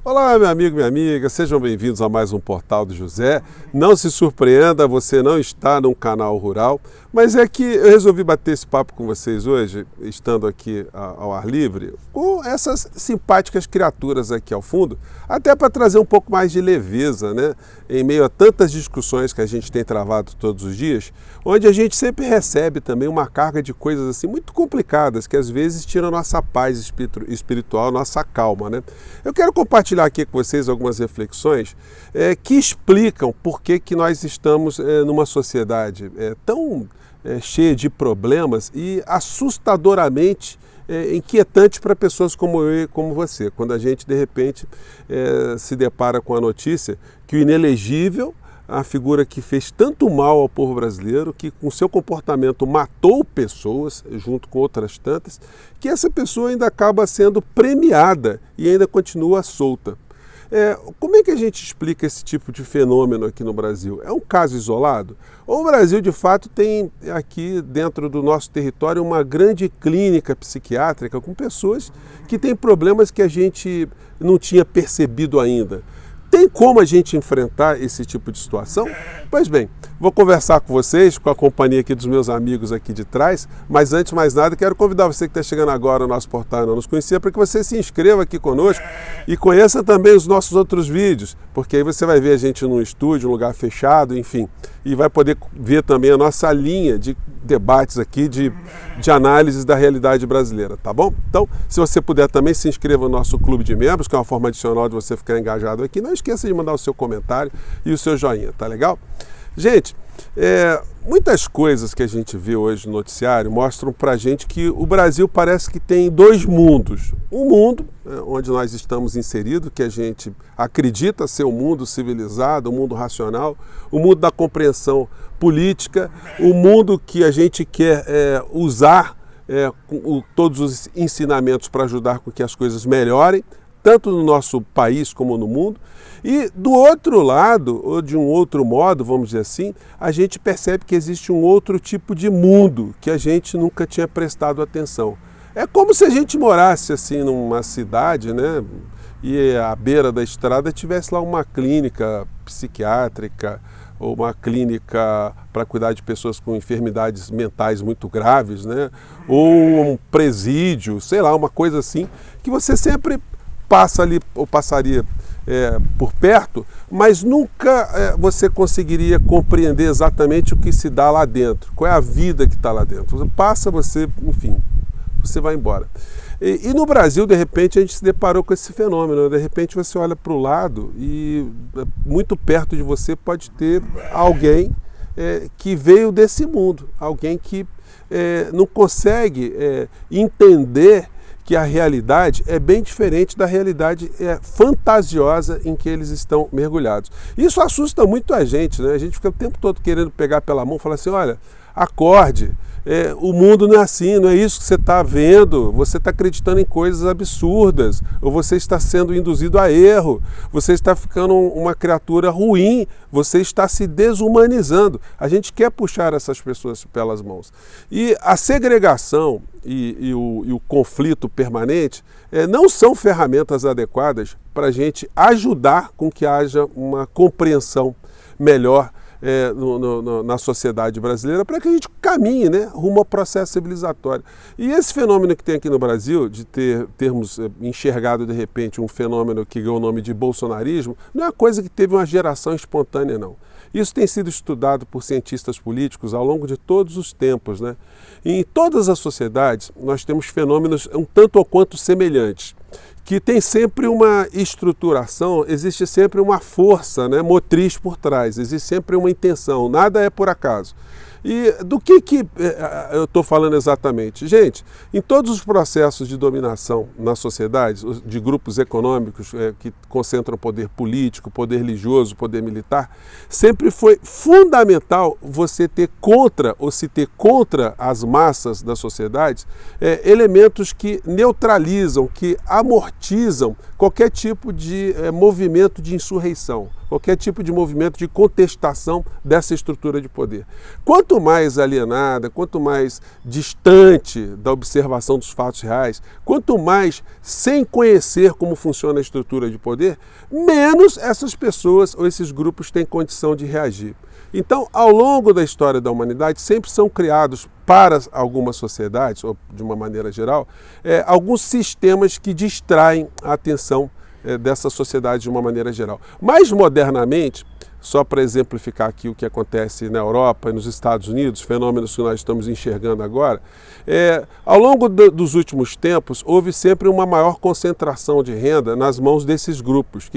Olá, meu amigo, minha amiga, sejam bem-vindos a mais um Portal do José. Não se surpreenda, você não está num canal rural, mas é que eu resolvi bater esse papo com vocês hoje, estando aqui ao ar livre, com essas simpáticas criaturas aqui ao fundo, até para trazer um pouco mais de leveza, né? Em meio a tantas discussões que a gente tem travado todos os dias, onde a gente sempre recebe também uma carga de coisas assim muito complicadas, que às vezes tiram a nossa paz espiritual, nossa calma, né? Eu quero compartilhar aqui com vocês algumas reflexões que explicam por que nós estamos numa sociedade tão cheia de problemas e assustadoramente inquietante para pessoas como eu e como você, quando a gente de repente se depara com a notícia que o inelegível, a figura que fez tanto mal ao povo brasileiro, que com seu comportamento matou pessoas, junto com outras tantas, que essa pessoa ainda acaba sendo premiada e ainda continua solta. Como é que a gente explica esse tipo de fenômeno aqui no Brasil? É um caso isolado? Ou o Brasil, de fato, tem aqui dentro do nosso território uma grande clínica psiquiátrica com pessoas que têm problemas que a gente não tinha percebido ainda? Tem como a gente enfrentar esse tipo de situação? Pois bem, vou conversar com vocês, com a companhia aqui dos meus amigos aqui de trás, mas antes de mais nada, quero convidar você que está chegando agora no nosso portal e não nos conhecia, para que você se inscreva aqui conosco e conheça também os nossos outros vídeos, porque aí você vai ver a gente num estúdio, um lugar fechado, enfim, e vai poder ver também a nossa linha de debates aqui, de análises da realidade brasileira, tá bom? Então, se você puder também, se inscreva no nosso clube de membros, que é uma forma adicional de você ficar engajado aqui. Não esqueça de mandar o seu comentário e o seu joinha, tá legal? Gente, muitas coisas que a gente vê hoje no noticiário mostram pra gente que o Brasil parece que tem dois mundos. Um mundo onde nós estamos inseridos, que a gente acredita ser o mundo civilizado, o mundo racional, o mundo da compreensão política, o mundo que a gente quer usar todos os ensinamentos para ajudar com que as coisas melhorem, tanto no nosso país como no mundo. E do outro lado, ou de um outro modo, vamos dizer assim, a gente percebe que existe um outro tipo de mundo que a gente nunca tinha prestado atenção. É como se a gente morasse assim numa cidade, né, e à beira da estrada tivesse lá uma clínica psiquiátrica ou uma clínica para cuidar de pessoas com enfermidades mentais muito graves, né, ou um presídio, sei lá, uma coisa assim, que você sempre passa ali ou passaria por perto, mas nunca você conseguiria compreender exatamente o que se dá lá dentro, qual é a vida que está lá dentro. Você passa, enfim, você vai embora. E no Brasil, de repente, a gente se deparou com esse fenômeno. De repente você olha para o lado e muito perto de você pode ter alguém que veio desse mundo, alguém que não consegue entender que a realidade é bem diferente da realidade fantasiosa em que eles estão mergulhados. Isso assusta muito a gente, né? A gente fica o tempo todo querendo pegar pela mão e falar assim, olha, acorde, o mundo não é assim, não é isso que você está vendo, você está acreditando em coisas absurdas, ou você está sendo induzido a erro, você está ficando uma criatura ruim, você está se desumanizando. A gente quer puxar essas pessoas pelas mãos. E a segregação e o conflito permanente não são ferramentas adequadas para a gente ajudar com que haja uma compreensão melhor na sociedade brasileira, para que a gente caminhe, né, rumo ao processo civilizatório. E esse fenômeno que tem aqui no Brasil, de termos enxergado de repente um fenômeno que ganhou o nome de bolsonarismo, não é uma coisa que teve uma geração espontânea, não. Isso tem sido estudado por cientistas políticos ao longo de todos os tempos, né? E em todas as sociedades nós temos fenômenos um tanto ou quanto semelhantes, que tem sempre uma estruturação, existe sempre uma força, né, motriz por trás, existe sempre uma intenção, nada é por acaso. E do que eu estou falando exatamente? Gente, em todos os processos de dominação na sociedade, de grupos econômicos que concentram poder político, poder religioso, poder militar, sempre foi fundamental você ter contra, ou se ter contra as massas da sociedade, elementos que neutralizam, que amortizam qualquer tipo de movimento de insurreição, qualquer tipo de movimento de contestação dessa estrutura de poder. Quanto quanto mais alienada, quanto mais distante da observação dos fatos reais, quanto mais sem conhecer como funciona a estrutura de poder, menos essas pessoas ou esses grupos têm condição de reagir. Então, ao longo da história da humanidade, sempre são criados para algumas sociedades, ou de uma maneira geral, alguns sistemas que distraem a atenção dessa sociedade de uma maneira geral. Mais modernamente, só para exemplificar aqui o que acontece na Europa e nos Estados Unidos, fenômenos que nós estamos enxergando agora, ao longo dos últimos tempos, houve sempre uma maior concentração de renda nas mãos desses grupos,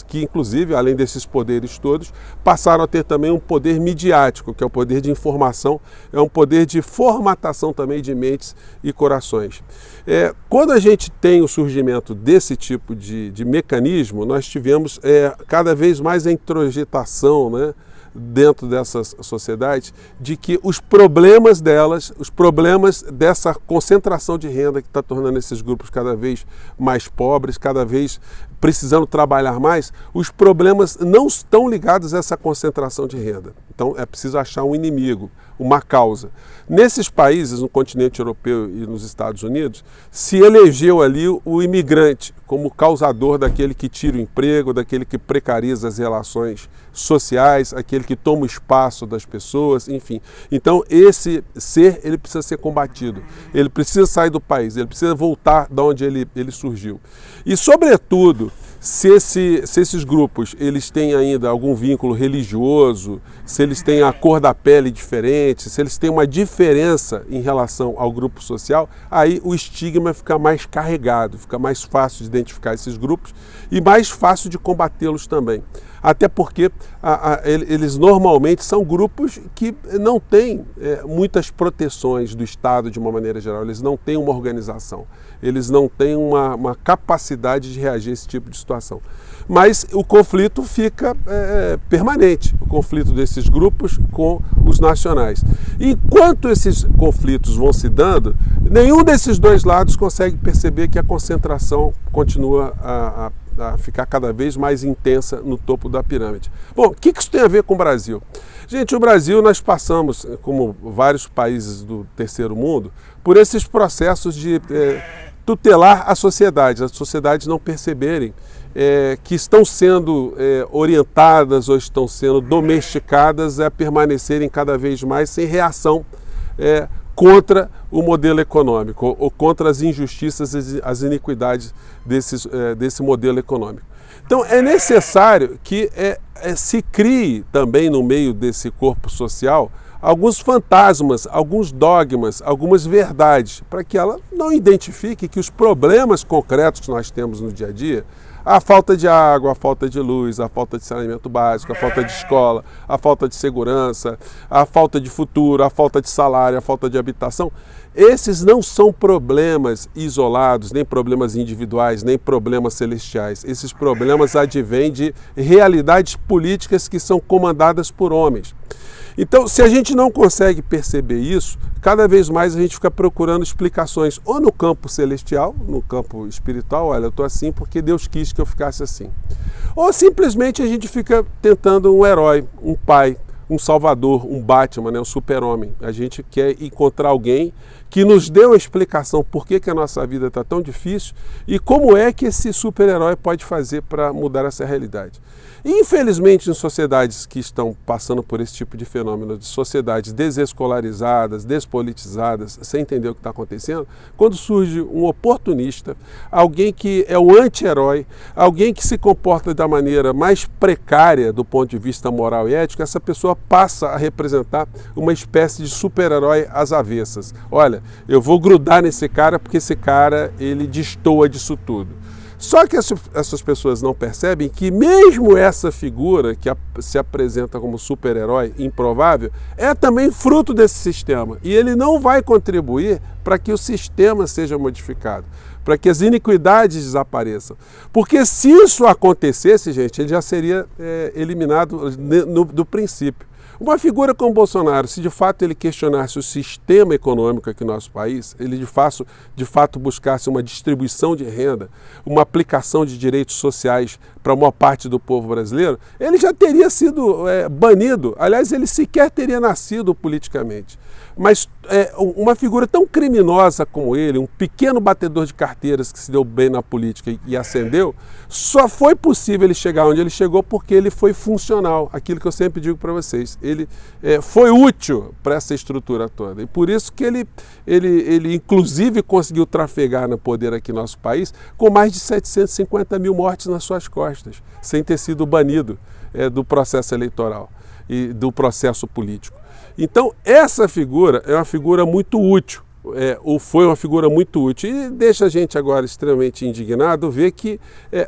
que inclusive, além desses poderes todos, passaram a ter também um poder midiático, que é o poder de informação, é um poder de formatação também de mentes e corações. Quando a gente tem o surgimento desse tipo de mecanismo, nós tivemos cada vez mais a introjetação, né, dentro dessas sociedades, de que os problemas delas, os problemas dessa concentração de renda que está tornando esses grupos cada vez mais pobres, cada vez precisando trabalhar mais, os problemas não estão ligados a essa concentração de renda. Então é preciso achar um inimigo, uma causa. Nesses países, no continente europeu e nos Estados Unidos, se elegeu ali o imigrante como causador daquele que tira o emprego, daquele que precariza as relações sociais, aquele que toma o espaço das pessoas, enfim. Então esse ser, ele precisa ser combatido, ele precisa sair do país, ele precisa voltar de onde ele surgiu. E sobretudo, se esses grupos eles têm ainda algum vínculo religioso, se eles têm a cor da pele diferente, se eles têm uma diferença em relação ao grupo social, aí o estigma fica mais carregado, fica mais fácil de identificar esses grupos e mais fácil de combatê-los também. Até porque eles normalmente são grupos que não têm muitas proteções do Estado de uma maneira geral, eles não têm uma organização, eles não têm uma capacidade de reagir a esse tipo de situação. Mas o conflito fica permanente, o conflito desses grupos com os nacionais. Enquanto esses conflitos vão se dando, nenhum desses dois lados consegue perceber que a concentração continua a ficar cada vez mais intensa no topo da pirâmide. Bom, o que isso tem a ver com o Brasil? Gente, o Brasil, nós passamos, como vários países do terceiro mundo, por esses processos de tutelar as sociedades não perceberem que estão sendo orientadas ou estão sendo domesticadas a permanecerem cada vez mais sem reação contra o modelo econômico ou contra as injustiças e as iniquidades desse modelo econômico. Então é necessário que se crie também no meio desse corpo social alguns fantasmas, alguns dogmas, algumas verdades, para que ela não identifique que os problemas concretos que nós temos no dia a dia, a falta de água, a falta de luz, a falta de saneamento básico, a falta de escola, a falta de segurança, a falta de futuro, a falta de salário, a falta de habitação, esses não são problemas isolados, nem problemas individuais, nem problemas celestiais. Esses problemas advêm de realidades políticas que são comandadas por homens. Então, se a gente não consegue perceber isso, cada vez mais a gente fica procurando explicações ou no campo celestial, no campo espiritual, olha, eu estou assim porque Deus quis que eu ficasse assim. Ou simplesmente a gente fica tentando um herói, um pai, um salvador, um Batman, né, um super-homem. A gente quer encontrar alguém que nos dê uma explicação por que a nossa vida está tão difícil e como é que esse super-herói pode fazer para mudar essa realidade. Infelizmente, em sociedades que estão passando por esse tipo de fenômeno, de sociedades desescolarizadas, despolitizadas, sem entender o que está acontecendo, quando surge um oportunista, alguém que é o anti-herói, alguém que se comporta da maneira mais precária do ponto de vista moral e ético, essa pessoa passa a representar uma espécie de super-herói às avessas. Olha, eu vou grudar nesse cara porque esse cara, ele destoa disso tudo. Só que essas pessoas não percebem que mesmo essa figura que se apresenta como super-herói improvável é também fruto desse sistema. E ele não vai contribuir para que o sistema seja modificado, para que as iniquidades desapareçam. Porque se isso acontecesse, gente, ele já seria eliminado do princípio. Uma figura como Bolsonaro, se de fato ele questionasse o sistema econômico aqui no nosso país, ele de fato buscasse uma distribuição de renda, uma aplicação de direitos sociais para a maior parte do povo brasileiro, ele já teria sido banido. Aliás, ele sequer teria nascido politicamente. Mas uma figura tão criminosa como ele, um pequeno batedor de carteiras que se deu bem na política e ascendeu, só foi possível ele chegar onde ele chegou porque ele foi funcional. Aquilo que eu sempre digo para vocês, ele foi útil para essa estrutura toda. E por isso que ele inclusive conseguiu trafegar no poder aqui no nosso país com mais de 750 mil mortes nas suas costas, sem ter sido banido do processo eleitoral e do processo político. Então, essa figura é uma figura muito útil, ou foi uma figura muito útil, e deixa a gente agora extremamente indignado ver que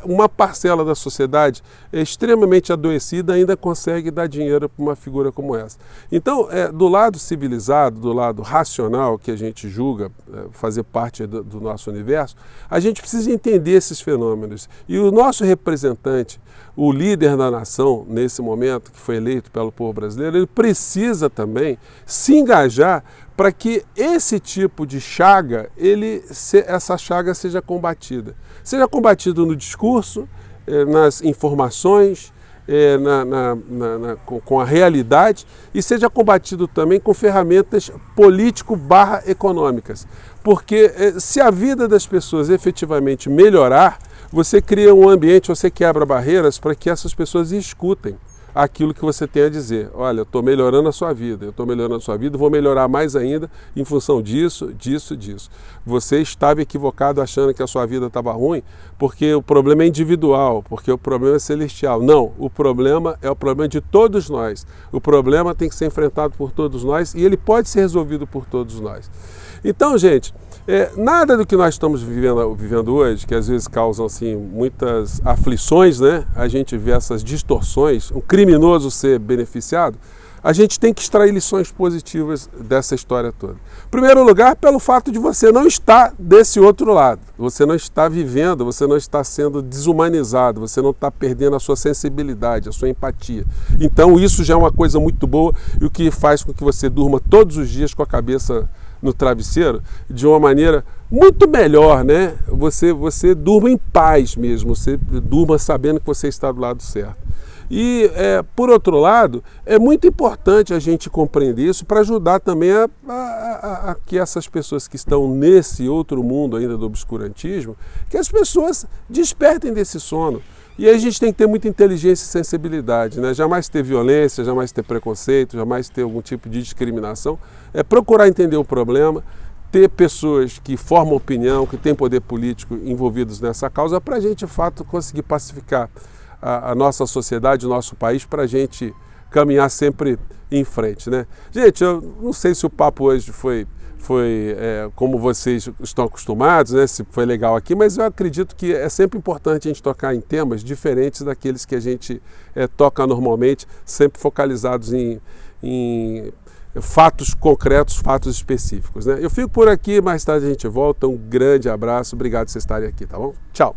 uma parcela da sociedade extremamente adoecida ainda consegue dar dinheiro para uma figura como essa. Então, do lado civilizado, do lado racional, que a gente julga fazer parte do nosso universo, a gente precisa entender esses fenômenos. E o nosso representante, o líder da nação, nesse momento, que foi eleito pelo povo brasileiro, ele precisa também se engajar para que esse tipo de chaga, essa chaga seja combatida. Seja combatido no discurso, nas informações, com a realidade, e seja combatido também com ferramentas político-econômicas. Porque se a vida das pessoas efetivamente melhorar, você cria um ambiente, você quebra barreiras para que essas pessoas escutem aquilo que você tem a dizer. Olha, eu estou melhorando a sua vida, vou melhorar mais ainda em função disso. Você estava equivocado achando que a sua vida estava ruim porque o problema é individual, porque o problema é celestial. Não, o problema é o problema de todos nós. O problema tem que ser enfrentado por todos nós e ele pode ser resolvido por todos nós. Então, gente, nada do que nós estamos vivendo hoje, que às vezes causam assim, muitas aflições, né? A gente vê essas distorções, um criminoso ser beneficiado, a gente tem que extrair lições positivas dessa história toda. Em primeiro lugar, pelo fato de você não estar desse outro lado, você não está vivendo, você não está sendo desumanizado, você não está perdendo a sua sensibilidade, a sua empatia. Então isso já é uma coisa muito boa e o que faz com que você durma todos os dias com a cabeça no travesseiro de uma maneira muito melhor, né? Você durma em paz mesmo, você durma sabendo que você está do lado certo. E, por outro lado, é muito importante a gente compreender isso para ajudar também a que essas pessoas que estão nesse outro mundo ainda do obscurantismo, que as pessoas despertem desse sono. E aí a gente tem que ter muita inteligência e sensibilidade, né? Jamais ter violência, jamais ter preconceito, jamais ter algum tipo de discriminação. É procurar entender o problema, ter pessoas que formam opinião, que têm poder político envolvidos nessa causa, para a gente, de fato, conseguir pacificar a nossa sociedade, o nosso país, para a gente caminhar sempre em frente, né? Gente, eu não sei se o papo hoje foi como vocês estão acostumados, né, se foi legal aqui, mas eu acredito que é sempre importante a gente tocar em temas diferentes daqueles que a gente toca normalmente, sempre focalizados em fatos concretos, fatos específicos, né? Eu fico por aqui, mais tarde a gente volta. Um grande abraço, obrigado por vocês estarem aqui, tá bom? Tchau!